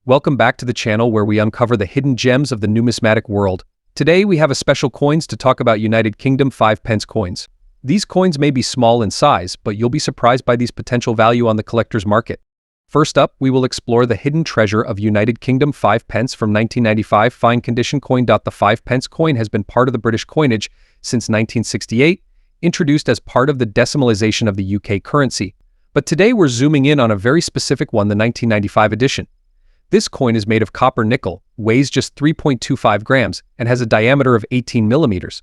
Welcome back to the channel where we uncover the hidden gems of the numismatic world. Today we have a special coins to talk about United Kingdom 5 pence coins. These coins may be small in size, but you'll be surprised by these potential value on the collector's market. First up, we will explore the hidden treasure of United Kingdom 5 pence from 1995 fine condition coin. The 5 pence coin has been part of the British coinage since 1968, introduced as part of the decimalisation of the UK currency. But today we're zooming in on a very specific one, the 1995 edition. This coin is made of copper nickel, weighs just 3.25 grams, and has a diameter of 18 millimeters.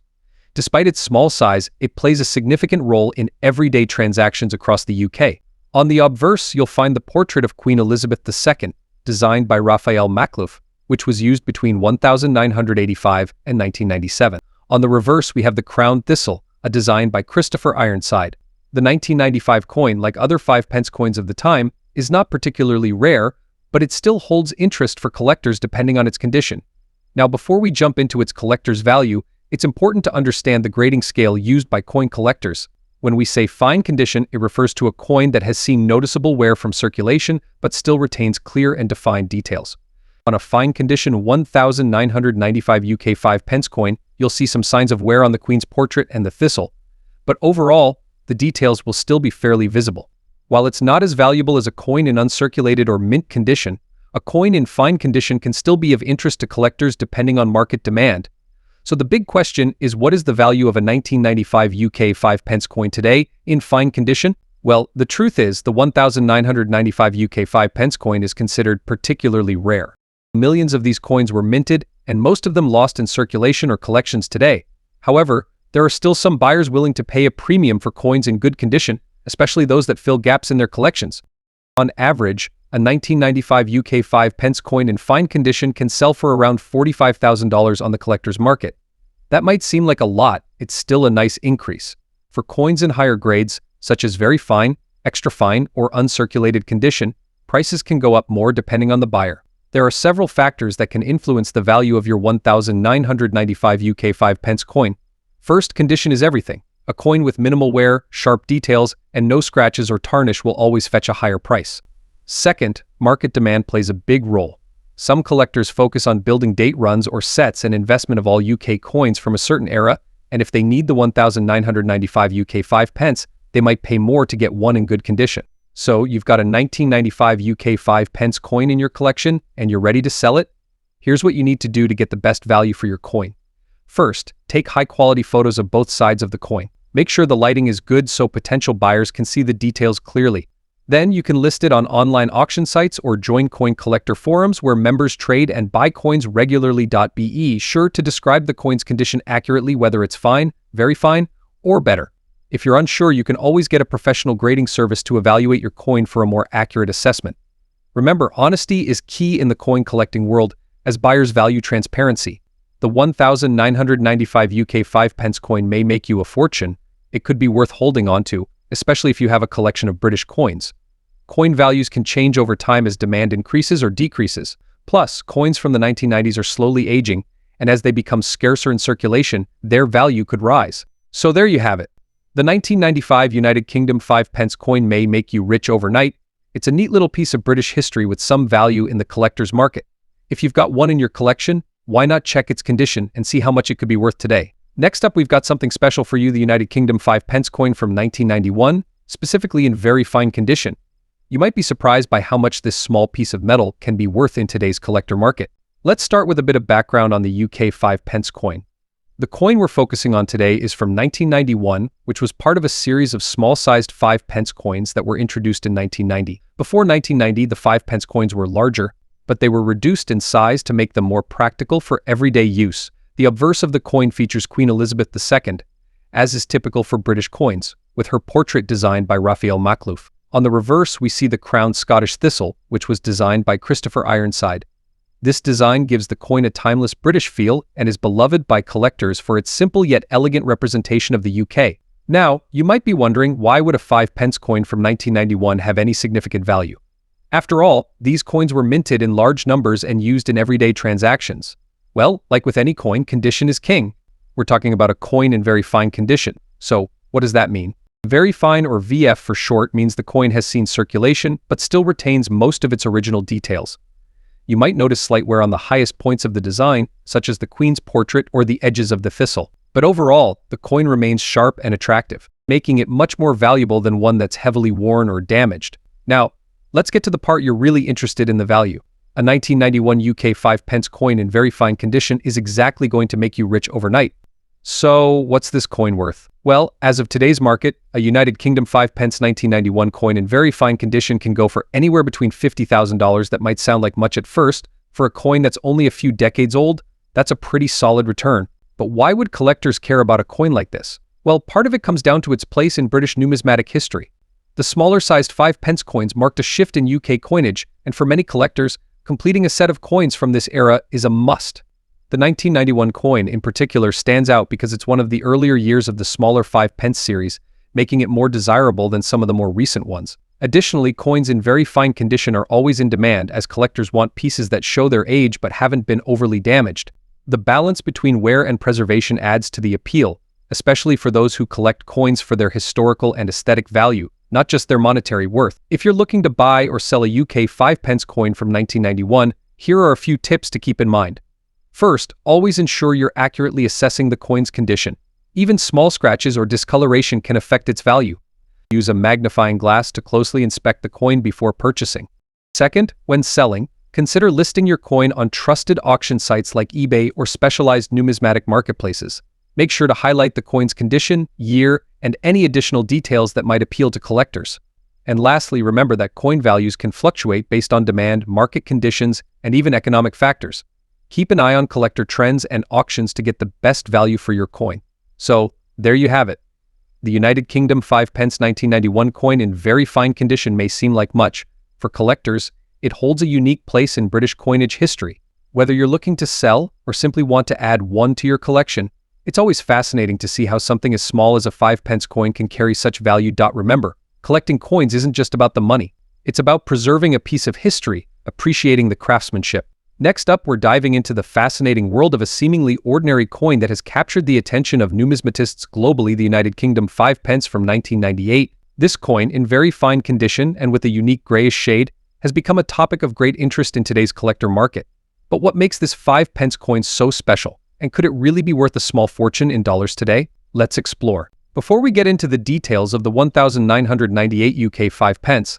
Despite its small size, it plays a significant role in everyday transactions across the UK. On the obverse, you'll find the portrait of Queen Elizabeth II, designed by Raphael Makhlouf, which was used between 1985 and 1997. On the reverse, we have the crowned thistle, a design by Christopher Ironside. The 1995 coin, like other 5 pence coins of the time, is not particularly rare, but it still holds interest for collectors depending on its condition. Now, before we jump into its collector's value, it's important to understand the grading scale used by coin collectors. When we say fine condition, it refers to a coin that has seen noticeable wear from circulation, but still retains clear and defined details. On a fine condition 1995 UK 5 pence coin, you'll see some signs of wear on the Queen's portrait and the thistle, but overall, the details will still be fairly visible. While it's not as valuable as a coin in uncirculated or mint condition, a coin in fine condition can still be of interest to collectors depending on market demand. So the big question is, what is the value of a 1995 UK 5 pence coin today in fine condition? Well, the truth is, the 1995 UK 5 pence coin is considered particularly rare. Millions of these coins were minted, and most of them lost in circulation or collections today. However, there are still some buyers willing to pay a premium for coins in good condition, especially those that fill gaps in their collections. On average, a 1995 UK 5 pence coin in fine condition can sell for around $45,000 on the collector's market. That might seem like a lot, it's still a nice increase. For coins in higher grades, such as very fine, extra fine, or uncirculated condition, prices can go up more depending on the buyer. There are several factors that can influence the value of your 1995 UK 5 pence coin. First, condition is everything. A coin with minimal wear, sharp details, and no scratches or tarnish will always fetch a higher price. Second, market demand plays a big role. Some collectors focus on building date runs or sets and investment of all UK coins from a certain era, and if they need the 1995 UK 5 pence, they might pay more to get one in good condition. So, you've got a 1995 UK 5 pence coin in your collection, and you're ready to sell it? Here's what you need to do to get the best value for your coin. First, take high-quality photos of both sides of the coin. Make sure the lighting is good so potential buyers can see the details clearly. Then you can list it on online auction sites or join coin collector forums where members trade and buy coins regularly. Be sure to describe the coin's condition accurately, whether it's fine, very fine, or better. If you're unsure, you can always get a professional grading service to evaluate your coin for a more accurate assessment. Remember, honesty is key in the coin collecting world, as buyers value transparency. The 1995 UK 5 pence coin may make you a fortune. It could be worth holding on to, especially if you have a collection of British coins. Coin values can change over time as demand increases or decreases. Plus, coins from the 1990s are slowly aging, and as they become scarcer in circulation, their value could rise. So there you have it. The 1995 United Kingdom 5 pence coin may make you rich overnight. It's a neat little piece of British history with some value in the collector's market. If you've got one in your collection, why not check its condition and see how much it could be worth today? Next up, we've got something special for you, the United Kingdom 5 pence coin from 1991, specifically in very fine condition. You might be surprised by how much this small piece of metal can be worth in today's collector market. Let's start with a bit of background on the UK 5 pence coin. The coin we're focusing on today is from 1991, which was part of a series of small-sized 5 pence coins that were introduced in 1990. Before 1990, the 5 pence coins were larger, but they were reduced in size to make them more practical for everyday use. The obverse of the coin features Queen Elizabeth II, as is typical for British coins, with her portrait designed by Raphael Makhlouf. On the reverse, we see the crowned Scottish thistle, which was designed by Christopher Ironside. This design gives the coin a timeless British feel and is beloved by collectors for its simple yet elegant representation of the UK. Now, you might be wondering, why would a 5 pence coin from 1991 have any significant value? After all, these coins were minted in large numbers and used in everyday transactions. Well, like with any coin, condition is king. We're talking about a coin in very fine condition. So, what does that mean? Very fine, or VF for short, means the coin has seen circulation but still retains most of its original details. You might notice slight wear on the highest points of the design, such as the Queen's portrait or the edges of the thistle. But overall, the coin remains sharp and attractive, making it much more valuable than one that's heavily worn or damaged. Now, let's get to the part you're really interested in: the value. A 1991 UK 5p coin in very fine condition is exactly going to make you rich overnight. So, what's this coin worth? Well, as of today's market, a United Kingdom 5p 1991 coin in very fine condition can go for anywhere between $50,000. That might sound like much at first. For a coin that's only a few decades old, that's a pretty solid return. But why would collectors care about a coin like this? Well, part of it comes down to its place in British numismatic history. The smaller-sized 5p coins marked a shift in UK coinage, and for many collectors, completing a set of coins from this era is a must. The 1991 coin in particular stands out because it's one of the earlier years of the smaller 5p series, making it more desirable than some of the more recent ones. Additionally, coins in very fine condition are always in demand, as collectors want pieces that show their age but haven't been overly damaged. The balance between wear and preservation adds to the appeal, especially for those who collect coins for their historical and aesthetic value, not just their monetary worth. If you're looking to buy or sell a UK 5p coin from 1991, here are a few tips to keep in mind. First, always ensure you're accurately assessing the coin's condition. Even small scratches or discoloration can affect its value. Use a magnifying glass to closely inspect the coin before purchasing. Second, when selling, consider listing your coin on trusted auction sites like eBay or specialized numismatic marketplaces. Make sure to highlight the coin's condition, year, and any additional details that might appeal to collectors. And lastly, remember that coin values can fluctuate based on demand, market conditions, and even economic factors. Keep an eye on collector trends and auctions to get the best value for your coin. So, there you have it. The United Kingdom 5p 1991 coin in very fine condition may seem like much. For collectors, it holds a unique place in British coinage history. Whether you're looking to sell or simply want to add one to your collection, it's always fascinating to see how something as small as a 5p coin can carry such value. Remember, collecting coins isn't just about the money. It's about preserving a piece of history, appreciating the craftsmanship. Next up, we're diving into the fascinating world of a seemingly ordinary coin that has captured the attention of numismatists globally: the United Kingdom 5p from 1998. This coin, in very fine condition and with a unique grayish shade, has become a topic of great interest in today's collector market. But what makes this 5p coin so special? And could it really be worth a small fortune in dollars today? Let's explore. Before we get into the details of the 1998 UK 5p,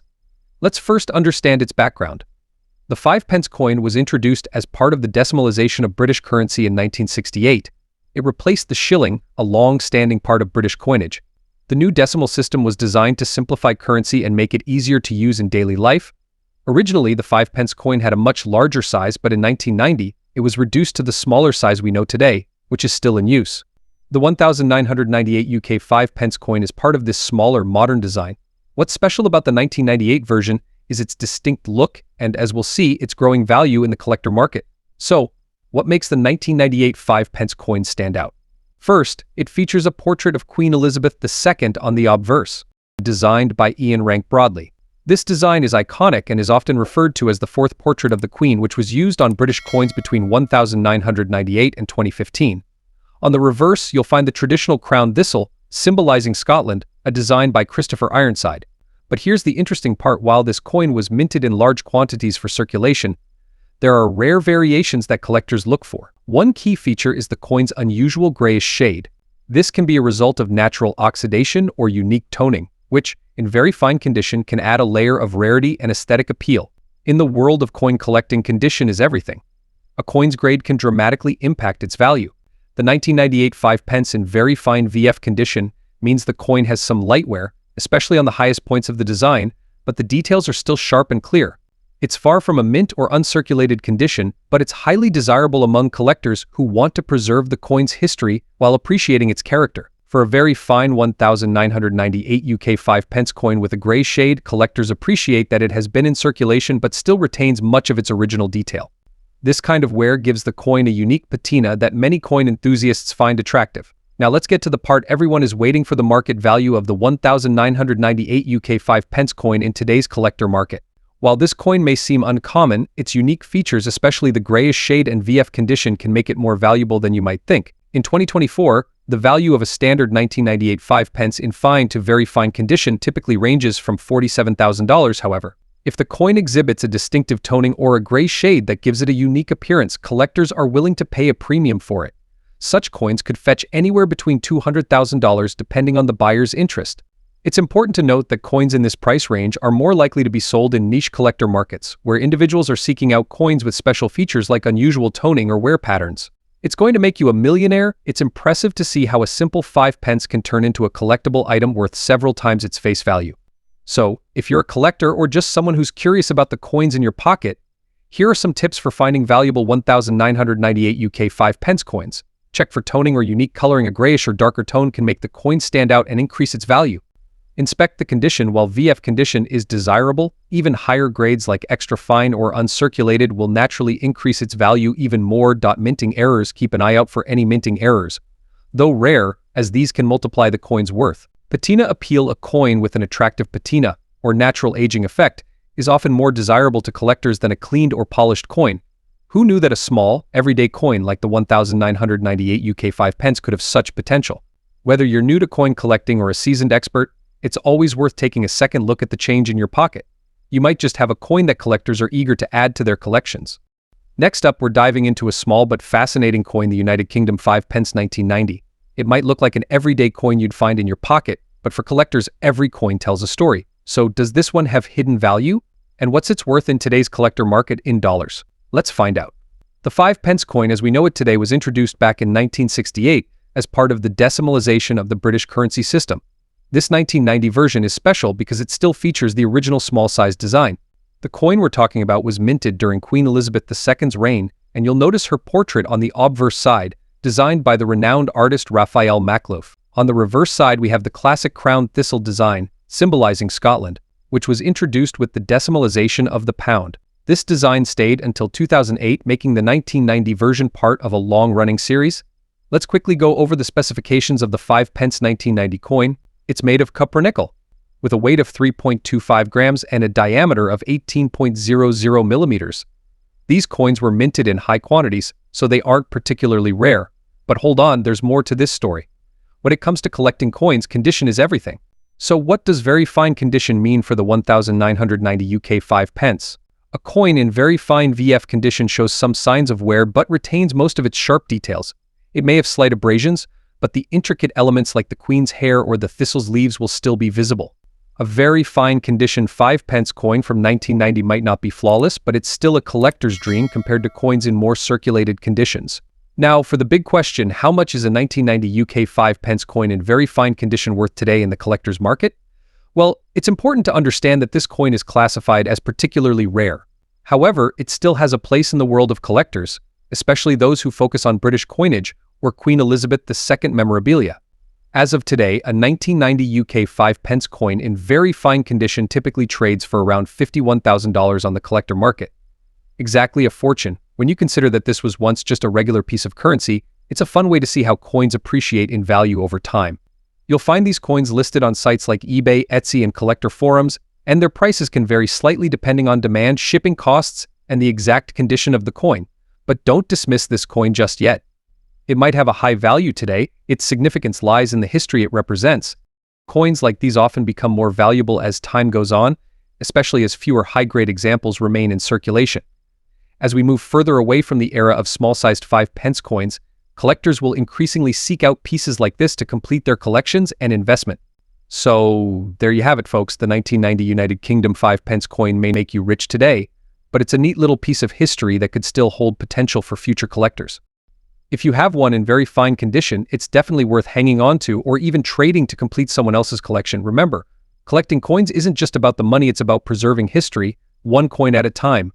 let's first understand its background. The 5p coin was introduced as part of the decimalisation of British currency in 1968. It replaced the shilling, a long-standing part of British coinage. The new decimal system was designed to simplify currency and make it easier to use in daily life. Originally, the 5p coin had a much larger size, but in 1990, it was reduced to the smaller size we know today, which is still in use. The 1998 UK 5p coin is part of this smaller, modern design. What's special about the 1998 version is its distinct look and, as we'll see, its growing value in the collector market. So, what makes the 1998 5p coin stand out? First, it features a portrait of Queen Elizabeth II on the obverse, designed by Ian Rank Broadley. This design is iconic and is often referred to as the fourth portrait of the Queen, which was used on British coins between 1998 and 2015. On the reverse, you'll find the traditional crown thistle, symbolizing Scotland, a design by Christopher Ironside. But here's the interesting part: while this coin was minted in large quantities for circulation, there are rare variations that collectors look for. One key feature is the coin's unusual grayish shade. This can be a result of natural oxidation or unique toning, which, in very fine condition, can add a layer of rarity and aesthetic appeal. In the world of coin collecting, condition is everything. A coin's grade can dramatically impact its value. The 1998 5p in very fine VF condition means the coin has some light wear, especially on the highest points of the design, but the details are still sharp and clear. It's far from a mint or uncirculated condition, but it's highly desirable among collectors who want to preserve the coin's history while appreciating its character. For a very fine 1998 UK 5p coin with a grey shade, collectors appreciate that it has been in circulation but still retains much of its original detail. This kind of wear gives the coin a unique patina that many coin enthusiasts find attractive. Now let's get to the part everyone is waiting for: the market value of the 1998 UK 5p coin in today's collector market. While this coin may seem uncommon, its unique features, especially the grayish shade and VF condition, can make it more valuable than you might think. In 2024, the value of a standard 1998 5p in fine to very fine condition typically ranges from $47,000. However, If the coin exhibits a distinctive toning or a gray shade that gives it a unique appearance, collectors are willing to pay a premium for it. Such coins could fetch anywhere between $200,000 depending on the buyer's interest. It's important to note that coins in this price range are more likely to be sold in niche collector markets, where individuals are seeking out coins with special features like unusual toning or wear patterns. It's going to make you a millionaire. It's impressive to see how a simple 5 pence can turn into a collectible item worth several times its face value. So, if you're a collector or just someone who's curious about the coins in your pocket, here are some tips for finding valuable 1998 UK 5 pence coins. Check for toning or unique coloring. A grayish or darker tone can make the coin stand out and increase its value. Inspect the condition. While VF condition is desirable, even higher grades like extra fine or uncirculated will naturally increase its value even more. Minting errors. Keep an eye out for any minting errors, though rare, as these can multiply the coin's worth. Patina appeal. A coin with an attractive patina, or natural aging effect, is often more desirable to collectors than a cleaned or polished coin. Who knew that a small, everyday coin like the 1998 UK 5 pence could have such potential? Whether you're new to coin collecting or a seasoned expert, it's always worth taking a second look at the change in your pocket. You might just have a coin that collectors are eager to add to their collections. Next up, we're diving into a small but fascinating coin, the United Kingdom 5 pence 1990. It might look like an everyday coin you'd find in your pocket, but for collectors, every coin tells a story. So does this one have hidden value? And what's its worth in today's collector market in dollars? Let's find out. The 5 pence coin as we know it today was introduced back in 1968 as part of the decimalization of the British currency system. This 1990 version is special because it still features the original small-sized design. The coin we're talking about was minted during Queen Elizabeth II's reign, and you'll notice her portrait on the obverse side, designed by the renowned artist Raphael Makhlouf. On the reverse side we have the classic crown thistle design, symbolizing Scotland, which was introduced with the decimalization of the pound. This design stayed until 2008, making the 1990 version part of a long-running series. Let's quickly go over the specifications of the 5 pence 1990 coin. It's made of copper nickel, with a weight of 3.25 grams and a diameter of 18.00 millimeters. These coins were minted in high quantities, so they aren't particularly rare. But hold on, there's more to this story. When it comes to collecting coins, condition is everything. So what does very fine condition mean for the 1990 UK 5 pence? A coin in very fine VF condition shows some signs of wear but retains most of its sharp details. It may have slight abrasions, but the intricate elements like the Queen's hair or the thistle's leaves will still be visible. A very fine condition 5 pence coin from 1990 might not be flawless, but it's still a collector's dream compared to coins in more circulated conditions. Now, for the big question, how much is a 1990 UK 5 pence coin in very fine condition worth today in the collector's market? Well, it's important to understand that this coin is classified as particularly rare. However, it still has a place in the world of collectors, especially those who focus on British coinage or Queen Elizabeth II memorabilia. As of today, a 1990 UK 5 pence coin in very fine condition typically trades for around $51,000 on the collector market. Exactly a fortune. When you consider that this was once just a regular piece of currency, it's a fun way to see how coins appreciate in value over time. You'll find these coins listed on sites like eBay, Etsy, and collector forums, and their prices can vary slightly depending on demand, shipping costs, and the exact condition of the coin. But don't dismiss this coin just yet. It might have a high value today. Its significance lies in the history it represents. Coins like these often become more valuable as time goes on, especially as fewer high-grade examples remain in circulation. As we move further away from the era of small-sized 5 pence coins, collectors will increasingly seek out pieces like this to complete their collections and investment. So, there you have it, folks. The 1990 United Kingdom 5 pence coin may make you rich today, but it's a neat little piece of history that could still hold potential for future collectors. If you have one in very fine condition, it's definitely worth hanging on to or even trading to complete someone else's collection. Remember, collecting coins isn't just about the money, it's about preserving history, one coin at a time.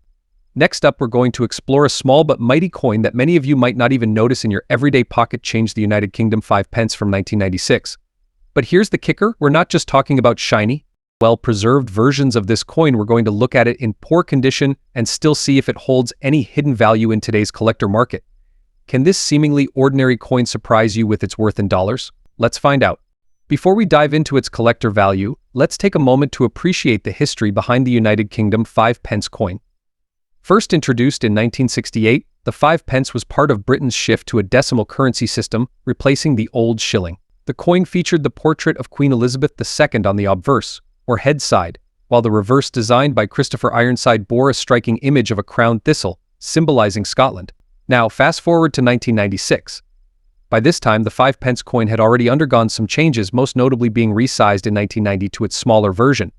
Next up, we're going to explore a small but mighty coin that many of you might not even notice in your everyday pocket. Change the United Kingdom 5 pence from 1996. But here's the kicker, we're not just talking about shiny, well-preserved versions of this coin. We're going to look at it in poor condition and still see if it holds any hidden value in today's collector market. Can this seemingly ordinary coin surprise you with its worth in dollars? Let's find out. Before we dive into its collector value, let's take a moment to appreciate the history behind the United Kingdom 5 pence coin. First introduced in 1968, the 5 pence was part of Britain's shift to a decimal currency system, replacing the old shilling. The coin featured the portrait of Queen Elizabeth II on the obverse, or head side, while the reverse designed by Christopher Ironside bore a striking image of a crowned thistle, symbolizing Scotland. Now, fast forward to 1996. By this time, the 5 pence coin had already undergone some changes, most notably being resized in 1990 to its smaller version.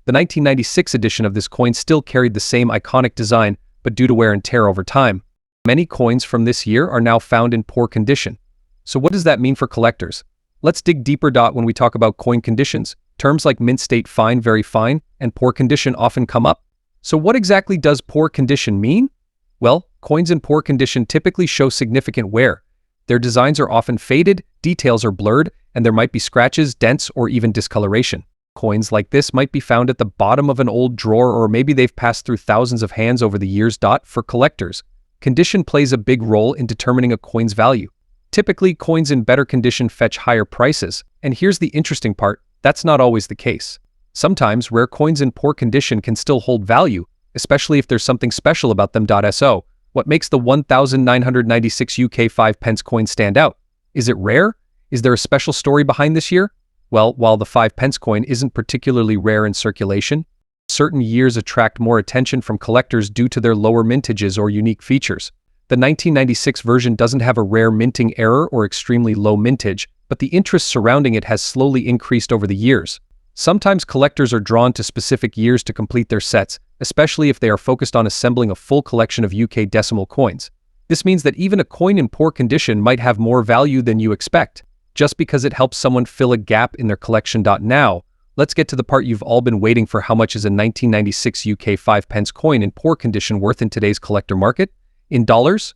The 1996 edition of this coin still carried the same iconic design, but due to wear and tear over time, many coins from this year are now found in poor condition. So what does that mean for collectors? Let's dig deeper. When we talk about coin conditions, terms like mint state, fine, very fine, and poor condition often come up. So what exactly does poor condition mean? Well, coins in poor condition typically show significant wear. Their designs are often faded, details are blurred, and there might be scratches, dents, or even discoloration. Coins like this might be found at the bottom of an old drawer, or maybe they've passed through thousands of hands over the years. For collectors, condition plays a big role in determining a coin's value. Typically, coins in better condition fetch higher prices, and here's the interesting part, that's not always the case. Sometimes rare coins in poor condition can still hold value, especially if there's something special about them. So, what makes the 1996 UK 5 pence coin stand out? Is it rare? Is there a special story behind this year? Well, while the 5 pence coin isn't particularly rare in circulation, certain years attract more attention from collectors due to their lower mintages or unique features. The 1996 version doesn't have a rare minting error or extremely low mintage, but the interest surrounding it has slowly increased over the years. Sometimes collectors are drawn to specific years to complete their sets, especially if they are focused on assembling a full collection of UK decimal coins. This means that even a coin in poor condition might have more value than you expect, just because it helps someone fill a gap in their collection. Now, let's get to the part you've all been waiting for. How much is a 1996 UK 5 pence coin in poor condition worth in today's collector market? In dollars?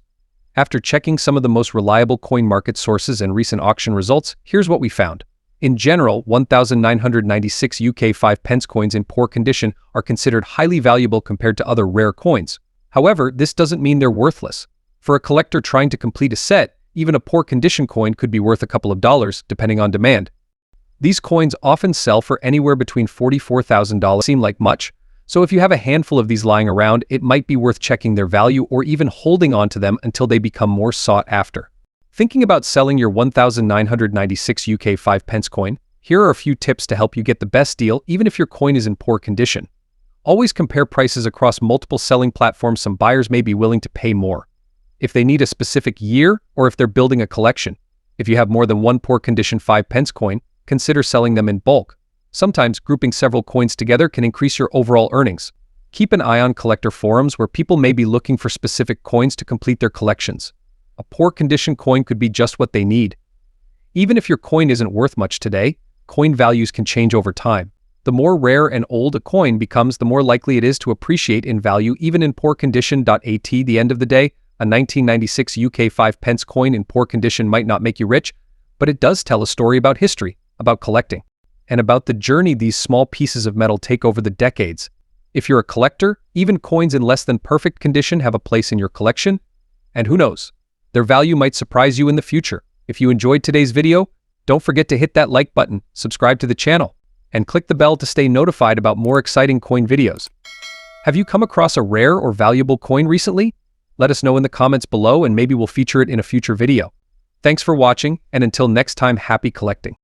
After checking some of the most reliable coin market sources and recent auction results, here's what we found. In general, 1996 UK 5 pence coins in poor condition are considered highly valuable compared to other rare coins. However, this doesn't mean they're worthless. For a collector trying to complete a set, even a poor condition coin could be worth a couple of dollars, depending on demand. These coins often sell for anywhere between $44,000. Seem like much? So if you have a handful of these lying around, it might be worth checking their value or even holding on to them until they become more sought after. Thinking about selling your 1996 UK 5 pence coin? Here are a few tips to help you get the best deal even if your coin is in poor condition. Always compare prices across multiple selling platforms. Some buyers may be willing to pay more if they need a specific year or if they're building a collection. If you have more than one poor condition 5 pence coin, consider selling them in bulk. Sometimes grouping several coins together can increase your overall earnings. Keep an eye on collector forums where people may be looking for specific coins to complete their collections. A poor condition coin could be just what they need. Even if your coin isn't worth much today, coin values can change over time. The more rare and old a coin becomes, the more likely it is to appreciate in value even in poor condition. At the end of the day, a 1996 UK 5 pence coin in poor condition might not make you rich, but it does tell a story about history, about collecting, and about the journey these small pieces of metal take over the decades. If you're a collector, even coins in less than perfect condition have a place in your collection, and who knows, their value might surprise you in the future. If you enjoyed today's video, don't forget to hit that like button, subscribe to the channel, and click the bell to stay notified about more exciting coin videos. Have you come across a rare or valuable coin recently? Let us know in the comments below and maybe we'll feature it in a future video. Thanks for watching, and until next time, happy collecting.